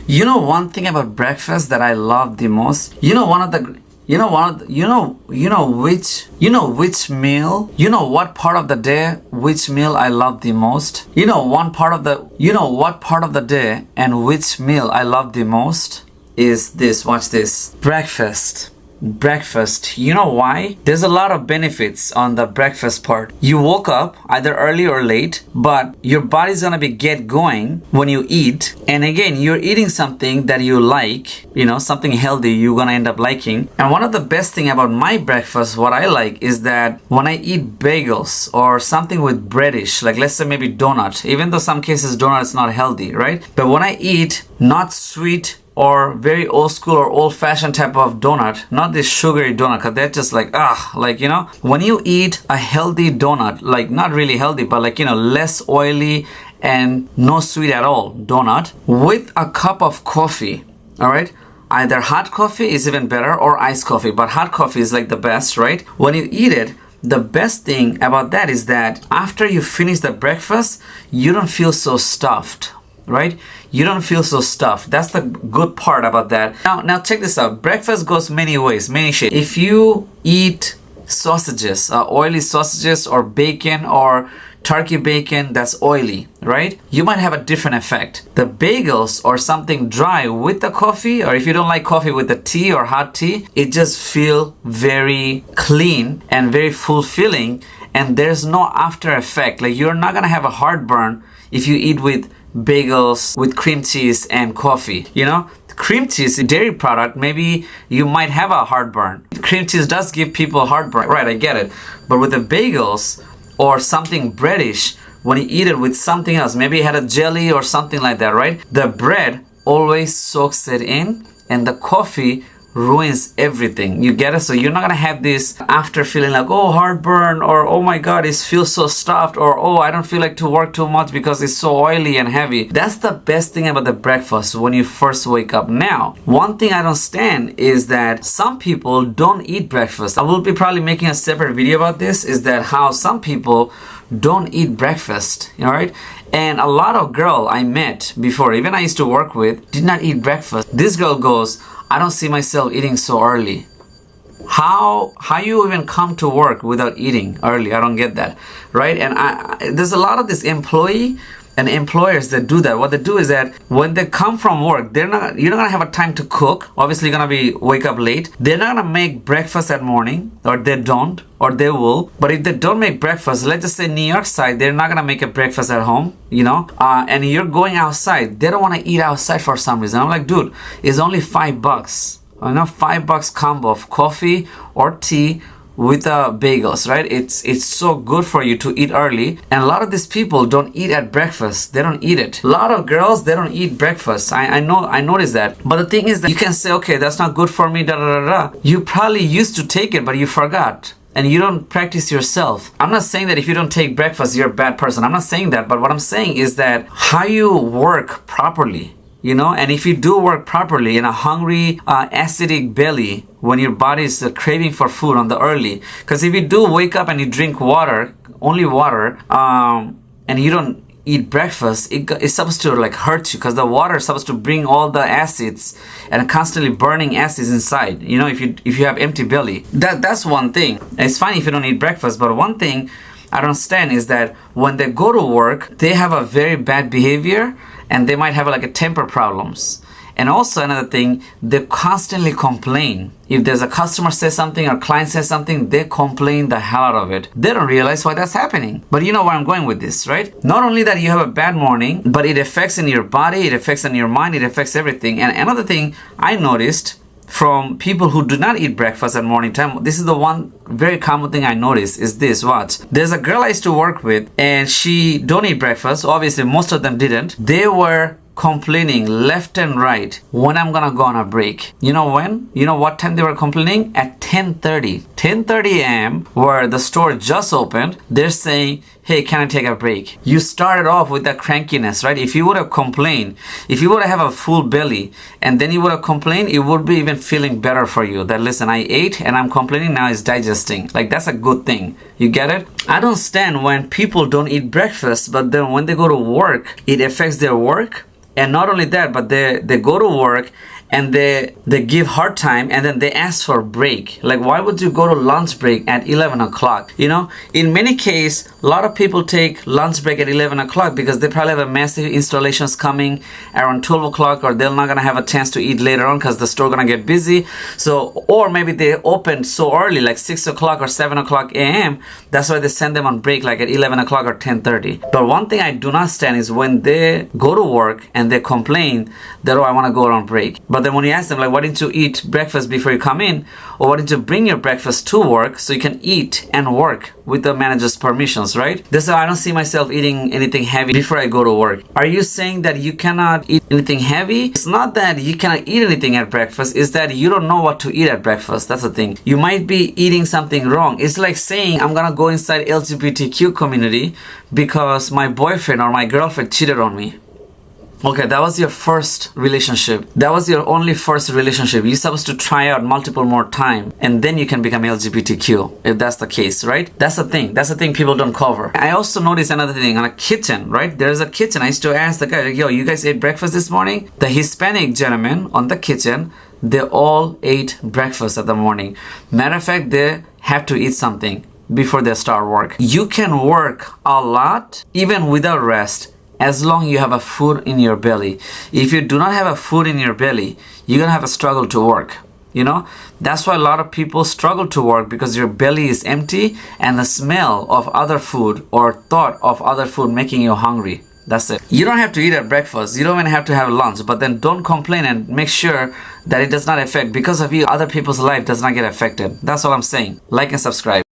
You know one thing about breakfast that I love the most? Which meal, what part of the day, which meal I love the most? What part of the day and which meal I love the most is this. Watch this. Breakfast. You know why? There's a lot of benefits on the breakfast part. You woke up either early or late, but your body's gonna get going when you eat. And again, you're eating something that you like, something healthy you're gonna end up liking. And one of the best thing about my breakfast, what I like is that when I eat bagels or something with breadish, like let's say maybe donut, even though some cases donut is not healthy, right? But when I eat not sweet or very old school or old fashioned type of donut, not this sugary donut, because they're just when you eat a healthy donut, like not really healthy, but less oily and no sweet at all donut with a cup of coffee, all right? Either hot coffee is even better or iced coffee, but hot coffee is like the best, right? When you eat it, the best thing about that is that after you finish the breakfast, you don't feel so stuffed, right? You don't feel so stuffed. That's the good part about that. Now check this out. Breakfast goes many ways, many shapes. If you eat sausages, oily sausages or bacon or turkey bacon that's oily, right? You might have a different effect. The bagels or something dry with the coffee, or if you don't like coffee with the tea or hot tea, it just feel very clean and very fulfilling, and there's no after effect. Like you're not gonna have a heartburn if you eat with bagels with cream cheese and coffee. Cream cheese, a dairy product, maybe you might have a heartburn. Cream cheese does give people heartburn, right? I get it. But with the bagels or something breadish, when you eat it with something else, maybe you had a jelly or something like that, right? The bread always soaks it in, and the coffee ruins everything. You get it? So you're not gonna have this after feeling like, oh, heartburn, or oh my god, it feels so stuffed, or oh, I don't feel like to work too much because it's so oily and heavy. That's the best thing about the breakfast when you first wake up. Now, one thing I don't stand is that some people don't eat breakfast. I will be probably making a separate video about this, is that how some people don't eat breakfast, all right? And a lot of girl I met before, even I used to work with, did not eat breakfast. This girl goes, I don't see myself eating so early. How you even come to work without eating early? I don't get that, right? And there's a lot of this employee and employers that do that. What they do is that when they come from work, you're not gonna have a time to cook. Obviously, you're gonna wake up late. They're not gonna make breakfast at morning, or they don't, or they will. But if they don't make breakfast, let's just say New York side, they're not gonna make a breakfast at home, and you're going outside. They don't want to eat outside for some reason. I'm like, dude, it's only $5. $5 combo of coffee or tea with bagels, right? It's so good for you to eat early. And a lot of these people don't eat at breakfast. They don't eat it. A lot of girls, they don't eat breakfast. I noticed that. But the thing is that you can say, okay, that's not good for me, da da da da. You probably used to take it, but you forgot. And you don't practice yourself. I'm not saying that if you don't take breakfast, you're a bad person. I'm not saying that. But what I'm saying is that how you work properly, and if you do work properly in a hungry, acidic belly, when your body is craving for food on the early, because if you do wake up and you drink water, only water, and you don't eat breakfast, it's supposed to hurt you, because the water is supposed to bring all the acids and constantly burning acids inside. If you have empty belly, that's one thing. It's fine if you don't eat breakfast, but one thing I don't understand is that when they go to work, they have a very bad behavior, and they might have a temper problems. And also another thing, they constantly complain. If there's a customer says something or client says something, they complain the hell out of it. They don't realize why that's happening. But you know where I'm going with this, right? Not only that you have a bad morning, but it affects in your body, it affects in your mind, it affects everything. And another thing I noticed from people who do not eat breakfast at morning time, this is the one very common thing I noticed, is this. Watch. There's a girl I used to work with, and she don't eat breakfast. Obviously, most of them didn't. They were complaining left and right, when I'm gonna go on a break. You know when? You know what time they were complaining? At 10:30 a.m., where the store just opened. They're saying, hey, can I take a break? You started off with that crankiness, right? If you would have complained, if you would have a full belly, and then you would have complained, it would be even feeling better for you. That, listen, I ate and I'm complaining, now it's digesting. That's a good thing. You get it? I don't stand when people don't eat breakfast, but then when they go to work, it affects their work, And not only that, but they go to work and they give hard time, and then they ask for a break. Like, why would you go to lunch break at 11 o'clock? You know, in many cases, a lot of people take lunch break at 11 o'clock because they probably have a massive installations coming around 12 o'clock, or they're not gonna have a chance to eat later on because the store gonna get busy. So, or maybe they open so early, like 6 o'clock or 7 o'clock a.m. That's why they send them on break like at 11 o'clock or 10:30. But one thing I do not stand is when they go to work and they complain that, oh, I want to go on break. But then when you ask them, like, why didn't you eat breakfast before you come in? Or why didn't you bring your breakfast to work so you can eat and work with the manager's permissions, right? They say, I don't see myself eating anything heavy before I go to work. Are you saying that you cannot eat anything heavy? It's not that you cannot eat anything at breakfast. It's that you don't know what to eat at breakfast. That's the thing. You might be eating something wrong. It's like saying, I'm gonna go inside LGBTQ community because my boyfriend or my girlfriend cheated on me. Okay, that was your first relationship. That was your only first relationship. You're supposed to try out multiple more times, and then you can become LGBTQ, if that's the case, right? That's the thing. That's the thing people don't cover. I also noticed another thing on a kitchen, right? There's a kitchen. I used to ask the guy, like, yo, you guys ate breakfast this morning? The Hispanic gentlemen on the kitchen, they all ate breakfast at the morning. Matter of fact, they have to eat something before they start work. You can work a lot even without rest, as long as you have a food in your belly. If you do not have a food in your belly, you're gonna have a struggle to work. You know, that's why a lot of people struggle to work, because your belly is empty and the smell of other food or thought of other food making you hungry. That's it. You don't have to eat at breakfast. You don't even have to have lunch, but then don't complain and make sure that it does not affect, because of you, other people's life does not get affected. That's all I'm saying. Like and subscribe.